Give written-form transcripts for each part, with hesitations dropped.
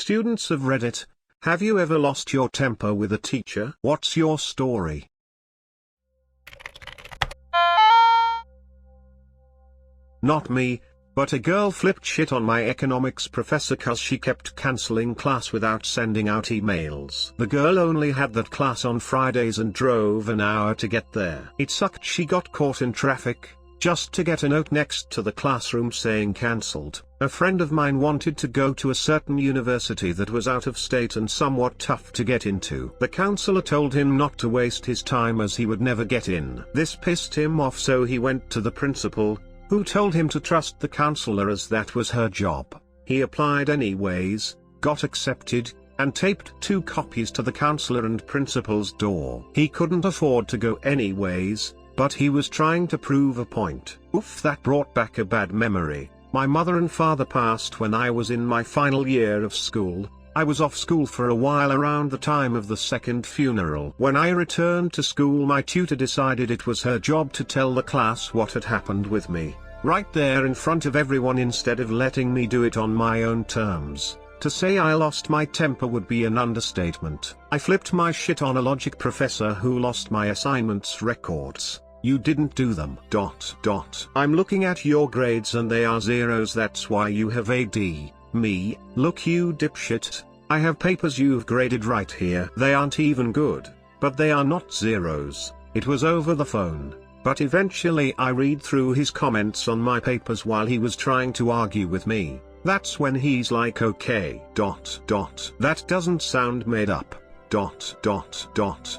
Students of Reddit, have you ever lost your temper with a teacher? What's your story? Not me, but a girl flipped shit on my economics professor cause she kept cancelling class without sending out emails. The girl only had that class on Fridays and drove an hour to get there. It sucked she got caught in traffic, just to get a note next to the classroom saying cancelled. A friend of mine wanted to go to a certain university that was out of state and somewhat tough to get into. The counselor told him not to waste his time as he would never get in. This pissed him off, so he went to the principal, who told him to trust the counselor as that was her job. He applied anyways, got accepted, and taped 2 copies to the counselor and principal's door. He couldn't afford to go anyways, but he was trying to prove a point. Oof, that brought back a bad memory. My mother and father passed when I was in my final year of school. I was off school for a while around the time of the second funeral. When I returned to school, my tutor decided it was her job to tell the class what had happened with me, right there in front of everyone, instead of letting me do it on my own terms. To say I lost my temper would be an understatement. I flipped my shit on a logic professor who lost my assignments records. You didn't do them. ... I'm looking at your grades and they are zeros, that's why you have a D. Me, look you dipshit, I have papers you've graded right here. They aren't even good, but they are not zeros. It was over the phone, but eventually I read through his comments on my papers while he was trying to argue with me. That's when he's like, okay, ... that doesn't sound made up. ...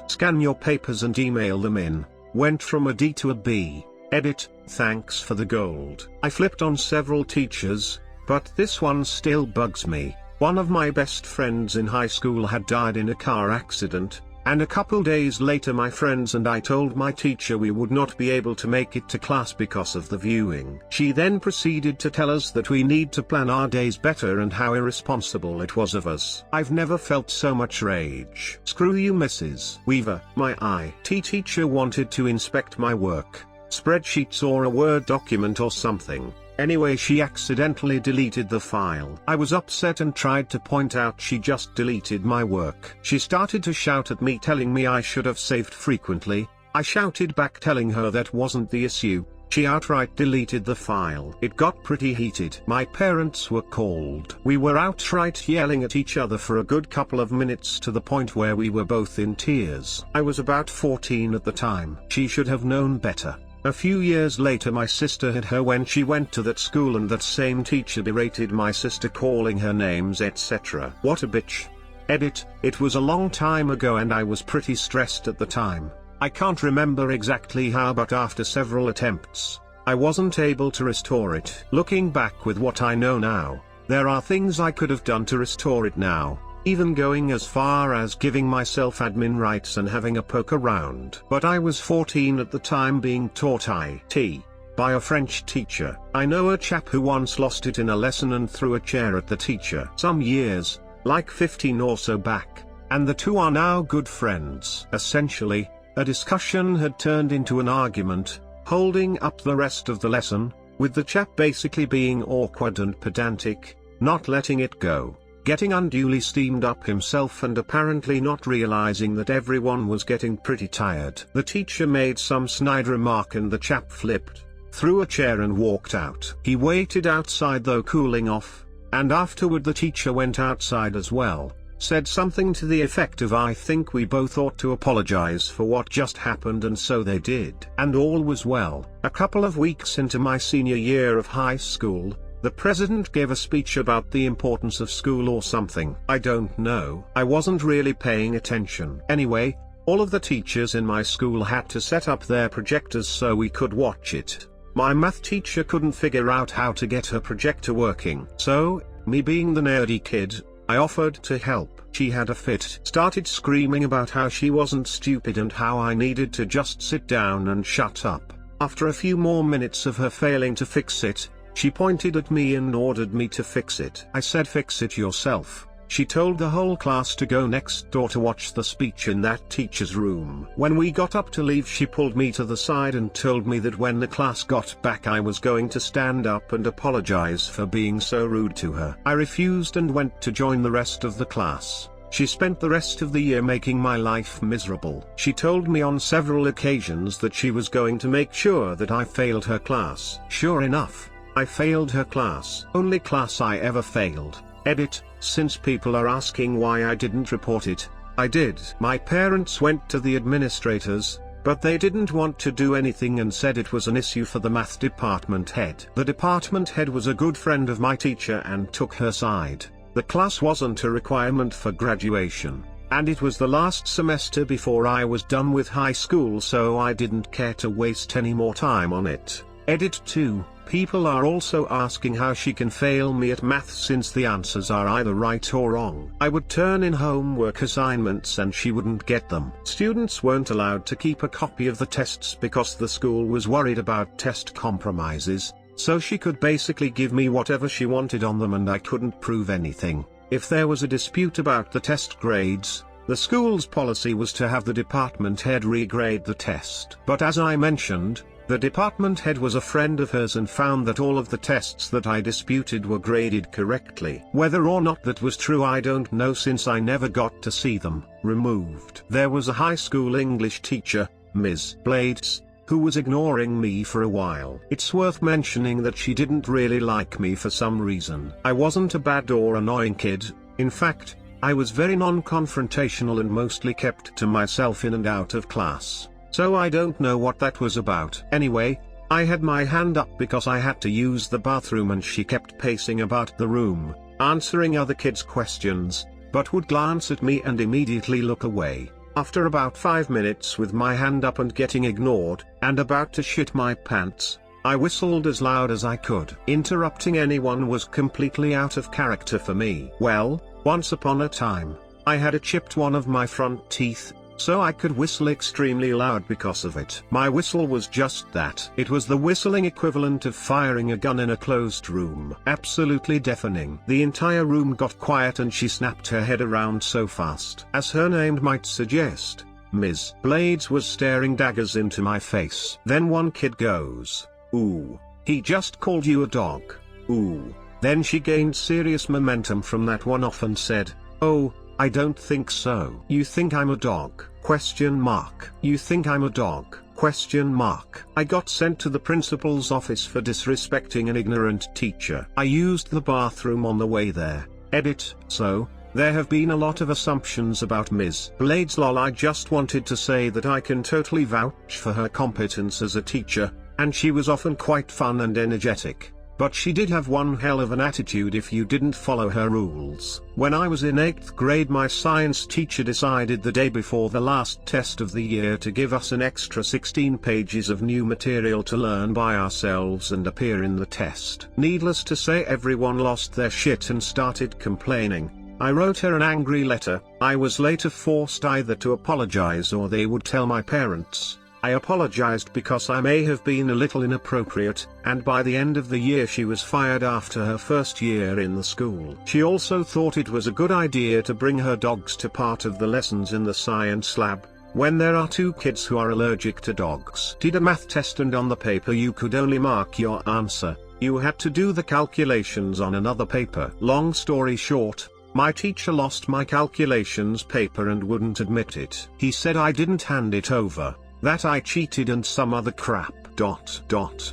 Scan your papers and email them in. Went from a D to a B. Edit, thanks for the gold. I flipped on several teachers, but this one still bugs me. One of my best friends in high school had died in a car accident, and a couple days later my friends and I told my teacher we would not be able to make it to class because of the viewing. She then proceeded to tell us that we need to plan our days better and how irresponsible it was of us. I've never felt so much rage. Screw you, Mrs. Weaver. My IT teacher wanted to inspect my work, spreadsheets or a Word document or something. Anyway, she accidentally deleted the file. I was upset and tried to point out she just deleted my work. She started to shout at me, telling me I should have saved frequently. I shouted back, telling her that wasn't the issue. She outright deleted the file. It got pretty heated. My parents were called. We were outright yelling at each other for a good couple of minutes, to the point where we were both in tears. I was about 14 at the time. She should have known better. A few years later my sister hit her when she went to that school, and that same teacher berated my sister, calling her names etc. What a bitch. Edit, it was a long time ago and I was pretty stressed at the time. I can't remember exactly how, but after several attempts, I wasn't able to restore it. Looking back with what I know now, there are things I could have done to restore it now, even going as far as giving myself admin rights and having a poke around. But I was 14 at the time, being taught IT by a French teacher. I know a chap who once lost it in a lesson and threw a chair at the teacher. Some years, like 15 or so back, and the two are now good friends. Essentially, a discussion had turned into an argument, holding up the rest of the lesson, with the chap basically being awkward and pedantic, not letting it go, getting unduly steamed up himself and apparently not realizing that everyone was getting pretty tired. The teacher made some snide remark and the chap flipped, threw a chair and walked out. He waited outside though, cooling off, and afterward the teacher went outside as well, said something to the effect of, I think we both ought to apologize for what just happened, and so they did. And all was well. A couple of weeks into my senior year of high school, the president gave a speech about the importance of school or something. I don't know. I wasn't really paying attention. Anyway, all of the teachers in my school had to set up their projectors so we could watch it. My math teacher couldn't figure out how to get her projector working. So, me being the nerdy kid, I offered to help. She had a fit, started screaming about how she wasn't stupid and how I needed to just sit down and shut up. After a few more minutes of her failing to fix it, she pointed at me and ordered me to fix it. I said, fix it yourself. She told the whole class to go next door to watch the speech in that teacher's room. When we got up to leave, she pulled me to the side and told me that when the class got back I was going to stand up and apologize for being so rude to her. I refused and went to join the rest of the class. She spent the rest of the year making my life miserable. She told me on several occasions that she was going to make sure that I failed her class. Sure enough, I failed her class. Only class I ever failed. Edit, since people are asking why I didn't report it, I did. My parents went to the administrators, but they didn't want to do anything and said it was an issue for the math department head. The department head was a good friend of my teacher and took her side. The class wasn't a requirement for graduation, and it was the last semester before I was done with high school, so I didn't care to waste any more time on it. Edit 2. People are also asking how she can fail me at math since the answers are either right or wrong. I would turn in homework assignments and she wouldn't get them. Students weren't allowed to keep a copy of the tests because the school was worried about test compromises, so she could basically give me whatever she wanted on them and I couldn't prove anything. If there was a dispute about the test grades, the school's policy was to have the department head regrade the test. But as I mentioned, the department head was a friend of hers and found that all of the tests that I disputed were graded correctly. Whether or not that was true I don't know since I never got to see them removed. There was a high school English teacher, Ms. Blades, who was ignoring me for a while. It's worth mentioning that she didn't really like me for some reason. I wasn't a bad or annoying kid. In fact, I was very non-confrontational and mostly kept to myself in and out of class. So I don't know what that was about. Anyway, I had my hand up because I had to use the bathroom and she kept pacing about the room, answering other kids' questions, but would glance at me and immediately look away. After about 5 minutes with my hand up and getting ignored, and about to shit my pants, I whistled as loud as I could. Interrupting anyone was completely out of character for me. Well, once upon a time, I had chipped one of my front teeth, so I could whistle extremely loud because of it. My whistle was just that. It was the whistling equivalent of firing a gun in a closed room. Absolutely deafening. The entire room got quiet and she snapped her head around so fast. As her name might suggest, Ms. Blades was staring daggers into my face. Then one kid goes, "Ooh, he just called you a dog. Ooh." Then she gained serious momentum from that one off and said, "Oh, I don't think so." "You think I'm a dog? Question mark. You think I'm a dog? Question mark. I got sent to the principal's office for disrespecting an ignorant teacher. I used the bathroom on the way there. Edit. So, there have been a lot of assumptions about Ms. Blades. Lol. I just wanted to say that I can totally vouch for her competence as a teacher, and she was often quite fun and energetic. But she did have one hell of an attitude if you didn't follow her rules. When I was in 8th grade, my science teacher decided the day before the last test of the year to give us an extra 16 pages of new material to learn by ourselves and appear in the test. Needless to say, everyone lost their shit and started complaining. I wrote her an angry letter. I was later forced either to apologize or they would tell my parents. I apologized because I may have been a little inappropriate, and by the end of the year she was fired after her first year in the school. She also thought it was a good idea to bring her dogs to part of the lessons in the science lab, when there are 2 kids who are allergic to dogs. Did a math test and on the paper you could only mark your answer. You had to do the calculations on another paper. Long story short, my teacher lost my calculations paper and wouldn't admit it. He said I didn't hand it over, that I cheated and some other crap.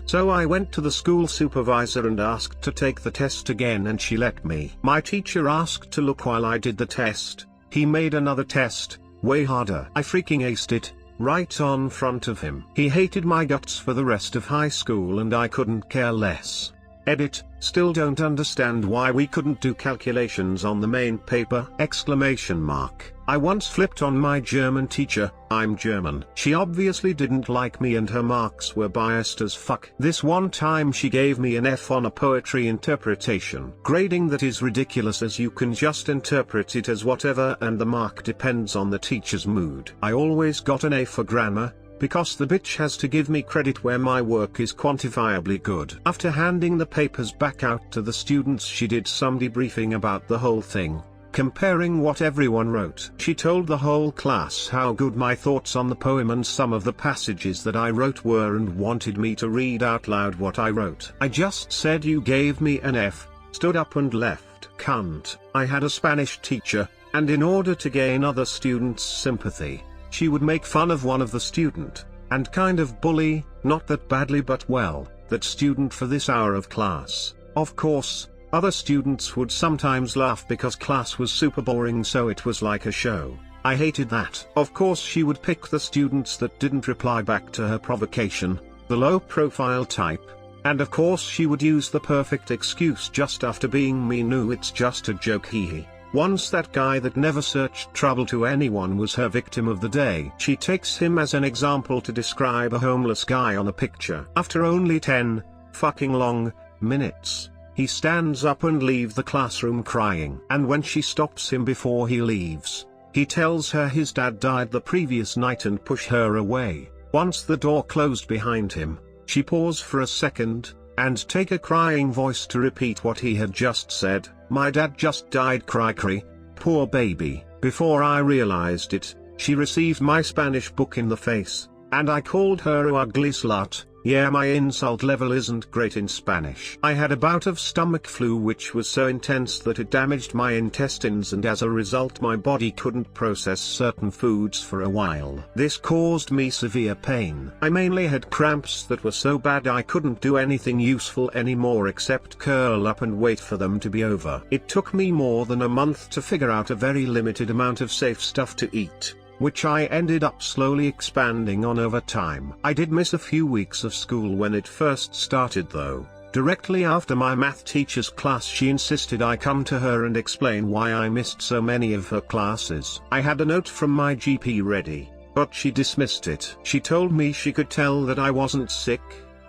So I went to the school supervisor and asked to take the test again and she let me. My teacher asked to look while I did the test. He made another test, way harder. I freaking aced it, right on front of him. He hated my guts for the rest of high school and I couldn't care less. Edit. Still don't understand why we couldn't do calculations on the main paper! Exclamation mark. I once flipped on my German teacher. I'm German. She obviously didn't like me and her marks were biased as fuck. This one time she gave me an F on a poetry interpretation. Grading that is ridiculous as you can just interpret it as whatever and the mark depends on the teacher's mood. I always got an A for grammar, because the bitch has to give me credit where my work is quantifiably good. After handing the papers back out to the students, she did some debriefing about the whole thing. comparing what everyone wrote. She told the whole class how good my thoughts on the poem and some of the passages that I wrote were and wanted me to read out loud what I wrote. I just said you gave me an F, stood up and left. Cunt. I had a Spanish teacher, and in order to gain other students' sympathy, she would make fun of one of the student, and kind of bully, not that badly but well, that student for this hour of class. Of course, other students would sometimes laugh because class was super boring, so it was like a show. I hated that. Of course she would pick the students that didn't reply back to her provocation, the low profile type, and of course she would use the perfect excuse just after being mean. No, it's just a joke, hee. Once that guy that never searched trouble to anyone was her victim of the day. She takes him as an example to describe a homeless guy on a picture. After only 10 fucking long minutes, he stands up and leaves the classroom crying. And when she stops him before he leaves, he tells her his dad died the previous night and push her away. Once the door closed behind him, she paused for a second, and take a crying voice to repeat what he had just said. My dad just died, cry cry, poor baby. Before I realized it, she received my Spanish book in the face, and I called her a ugly slut. Yeah, my insult level isn't great in Spanish. I had a bout of stomach flu which was so intense that it damaged my intestines, and as a result my body couldn't process certain foods for a while. This caused me severe pain. I mainly had cramps that were so bad I couldn't do anything useful anymore except curl up and wait for them to be over. It took me more than a month to figure out a very limited amount of safe stuff to eat, which I ended up slowly expanding on over time. I did miss a few weeks of school when it first started though. Directly after my math teacher's class she insisted I come to her and explain why I missed so many of her classes. I had a note from my GP ready, but she dismissed it. She told me she could tell that I wasn't sick,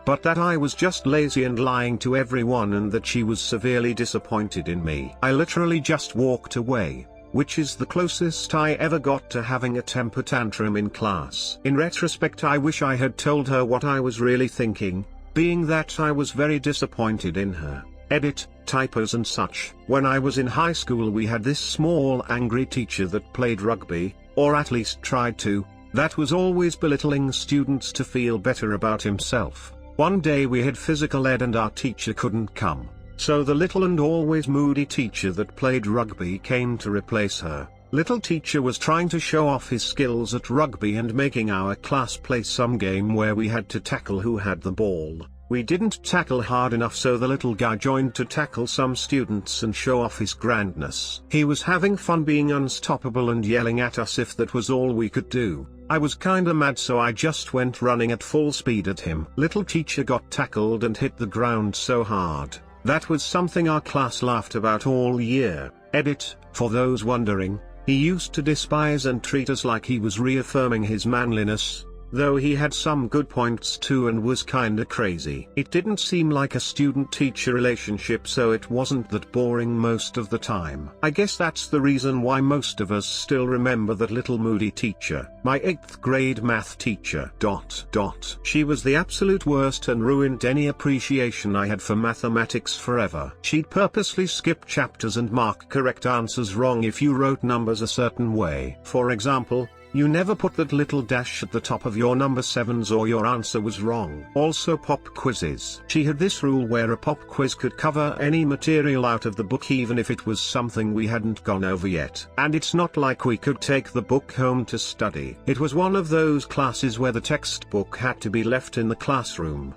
but that I was just lazy and lying to everyone, and that she was severely disappointed in me. I literally just walked away, which is the closest I ever got to having a temper tantrum in class. In retrospect, I wish I had told her what I was really thinking, being that I was very disappointed in her. Edit, typos and such. When I was in high school we had this small angry teacher that played rugby, or at least tried to, that was always belittling students to feel better about himself. One day we had physical ed and our teacher couldn't come. So the little and always moody teacher that played rugby came to replace her. Little teacher was trying to show off his skills at rugby and making our class play some game where we had to tackle who had the ball. We didn't tackle hard enough, so the little guy joined to tackle some students and show off his grandness. He was having fun being unstoppable and yelling at us if that was all we could do. I was kinda mad, so I just went running at full speed at him. Little teacher got tackled and hit the ground so hard. That was something our class laughed about all year. Edit, for those wondering, he used to despise and treat us like he was reaffirming his manliness, though he had some good points too and was kinda crazy. It didn't seem like a student-teacher relationship, so it wasn't that boring most of the time. I guess that's the reason why most of us still remember that little moody teacher. My 8th grade math teacher. She was the absolute worst and ruined any appreciation I had for mathematics forever. She'd purposely skip chapters and mark correct answers wrong if you wrote numbers a certain way. For example, you never put that little dash at the top of your number 7s or your answer was wrong. Also pop quizzes. She had this rule where a pop quiz could cover any material out of the book even if it was something we hadn't gone over yet. And it's not like we could take the book home to study. It was one of those classes where the textbook had to be left in the classroom.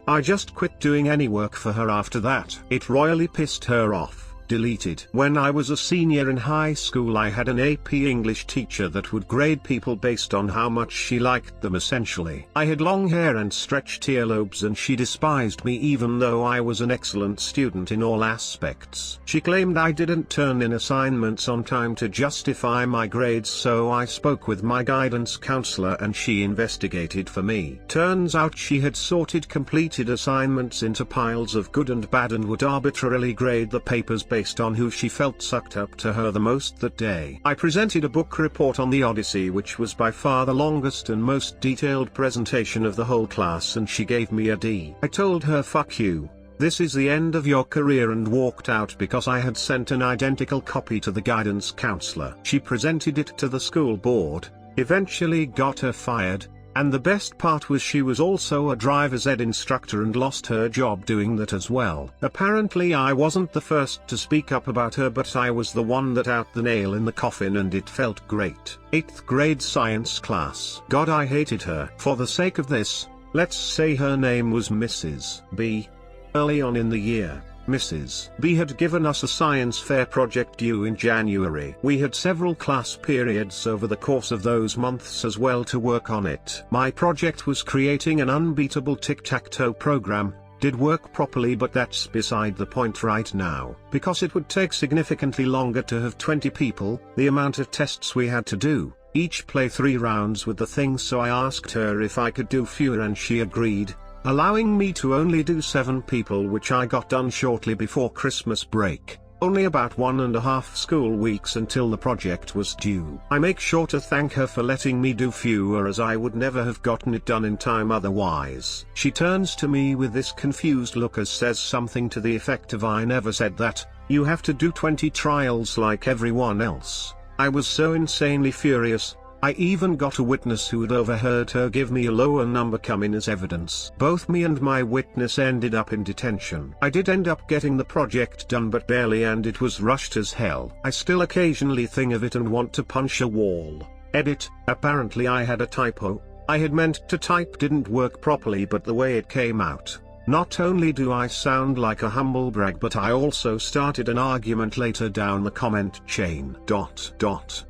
I just quit doing any work for her after that. It royally pissed her off. Deleted. When I was a senior in high school I had an AP English teacher that would grade people based on how much she liked them essentially. I had long hair and stretched earlobes and she despised me even though I was an excellent student in all aspects. She claimed I didn't turn in assignments on time to justify my grades, so I spoke with my guidance counselor and she investigated for me. Turns out she had sorted completed assignments into piles of good and bad and would arbitrarily grade the papers based on who she felt sucked up to her the most that day. I presented a book report on the Odyssey, which was by far the longest and most detailed presentation of the whole class, and she gave me a D. I told her fuck you, this is the end of your career, and walked out because I had sent an identical copy to the guidance counselor. She presented it to the school board, eventually got her fired, and the best part was she was also a driver's ed instructor and lost her job doing that as well. Apparently I wasn't the first to speak up about her, but I was the one that out the nail in the coffin, and it felt great. 8th grade science class. God, I hated her. For the sake of this, let's say her name was Mrs. B. Early on in the year, Mrs. B had given us a science fair project due in January. We had several class periods over the course of those months as well to work on it. My project was creating an unbeatable tic-tac-toe program. Did work properly, but that's beside the point right now, because it would take significantly longer to have 20 people, the amount of tests we had to do, each play 3 rounds with the thing. So I asked her if I could do fewer, and she agreed, allowing me to only do 7 people, which I got done shortly before Christmas break. Only about 1.5 school weeks until the project was due. I make sure to thank her for letting me do fewer, as I would never have gotten it done in time otherwise. She turns to me with this confused look as says something to the effect of, I never said that, you have to do 20 trials like everyone else. I was so insanely furious. I even got a witness who had overheard her give me a lower number come in as evidence. Both me and my witness ended up in detention. I did end up getting the project done, but barely, and it was rushed as hell. I still occasionally think of it and want to punch a wall. Edit, apparently I had a typo. I had meant to type didn't work properly, but the way it came out. Not only do I sound like a humble brag, but I also started an argument later down the comment chain.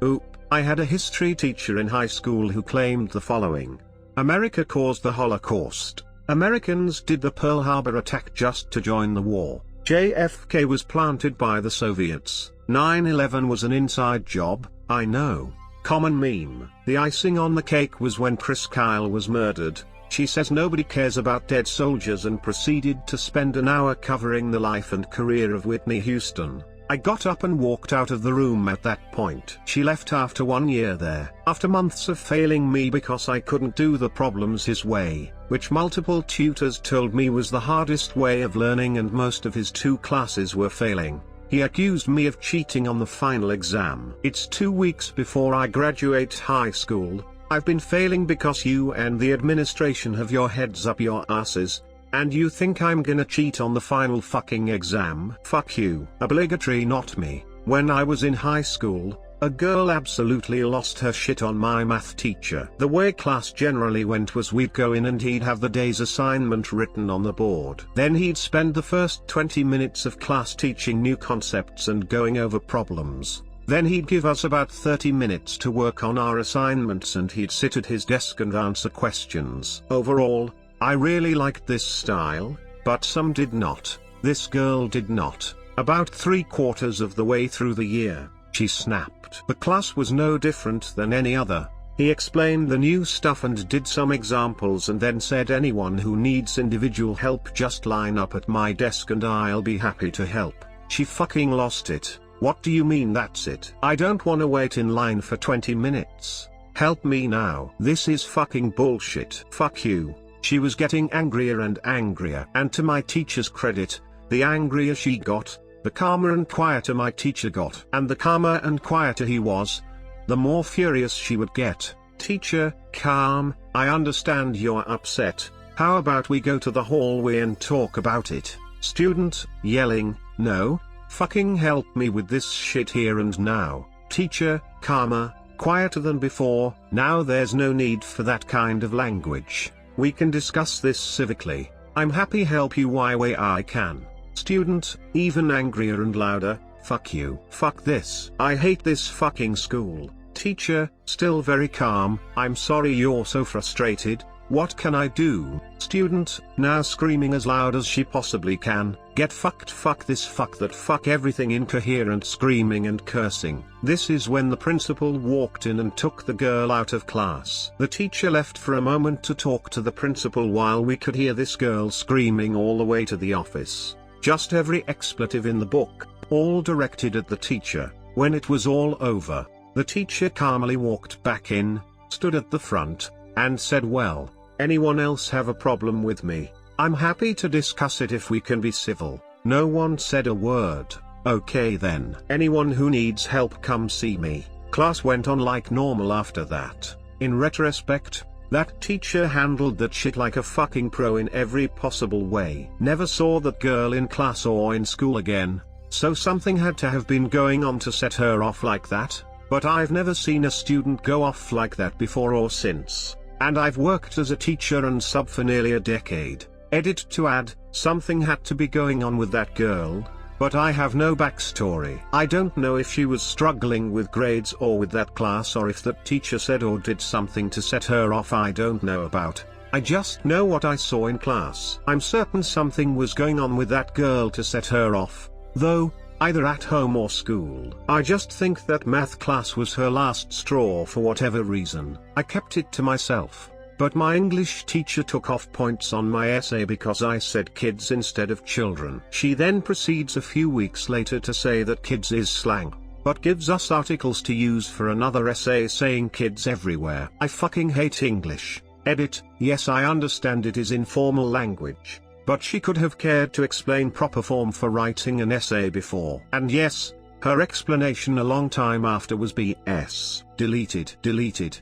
Oop. I had a history teacher in high school who claimed the following. America caused the Holocaust. Americans did the Pearl Harbor attack just to join the war. JFK was planted by the Soviets. 9/11 was an inside job, I know. Common meme. The icing on the cake was when Chris Kyle was murdered. She says nobody cares about dead soldiers, and proceeded to spend an hour covering the life and career of Whitney Houston. I got up and walked out of the room at that point. She left after 1 year there, after months of failing me because I couldn't do the problems his way, which multiple tutors told me was the hardest way of learning, and most of his 2 classes were failing. He accused me of cheating on the final exam. It's 2 weeks before I graduate high school. I've been failing because you and the administration have your heads up your asses. And you think I'm gonna cheat on the final fucking exam? Fuck you. Obligatory, not me. When I was in high school, a girl absolutely lost her shit on my math teacher. The way class generally went was we'd go in and he'd have the day's assignment written on the board. Then he'd spend the first 20 minutes of class teaching new concepts and going over problems. Then he'd give us about 30 minutes to work on our assignments, and he'd sit at his desk and answer questions. Overall, I really liked this style, but some did not. This girl did not. About 3/4 of the way through the year, she snapped. The class was no different than any other. He explained the new stuff and did some examples, and then said, anyone who needs individual help just line up at my desk and I'll be happy to help. She fucking lost it. What do you mean that's it? I don't wanna wait in line for 20 minutes. Help me now. This is fucking bullshit. Fuck you. She was getting angrier and angrier. And to my teacher's credit, the angrier she got, the calmer and quieter my teacher got. And the calmer and quieter he was, the more furious she would get. Teacher, calm, I understand you're upset. How about we go to the hallway and talk about it? Student, yelling, no, fucking help me with this shit here and now. Teacher, calmer, quieter than before. Now there's no need for that kind of language. We can discuss this civically. I'm happy help you why way I can. Student, even angrier and louder, fuck you. Fuck this. I hate this fucking school. Teacher, still very calm, I'm sorry you're so frustrated. What can I do? Student, now screaming as loud as she possibly can. Get fucked, fuck this, fuck that, fuck everything, incoherent screaming and cursing. This is when the principal walked in and took the girl out of class. The teacher left for a moment to talk to the principal while we could hear this girl screaming all the way to the office. Just every expletive in the book, all directed at the teacher. When it was all over, the teacher calmly walked back in, stood at the front, and said, well, anyone else have a problem with me? I'm happy to discuss it if we can be civil. No one said a word. Okay then. Anyone who needs help come see me. Class went on like normal after that. In retrospect, that teacher handled that shit like a fucking pro in every possible way. Never saw that girl in class or in school again, so something had to have been going on to set her off like that, but I've never seen a student go off like that before or since. And I've worked as a teacher and sub for nearly a decade. Edit to add, something had to be going on with that girl, but I have no backstory. I don't know if she was struggling with grades or with that class, or if that teacher said or did something to set her off. I don't know about. I just know what I saw in class. I'm certain something was going on with that girl to set her off, though, either at home or school. I just think that math class was her last straw for whatever reason. I kept it to myself. But my English teacher took off points on my essay because I said kids instead of children. She then proceeds a few weeks later to say that kids is slang, but gives us articles to use for another essay saying kids everywhere. I fucking hate English. Edit, yes, I understand it is informal language, but she could have cared to explain proper form for writing an essay before. And yes, her explanation a long time after was BS. Deleted.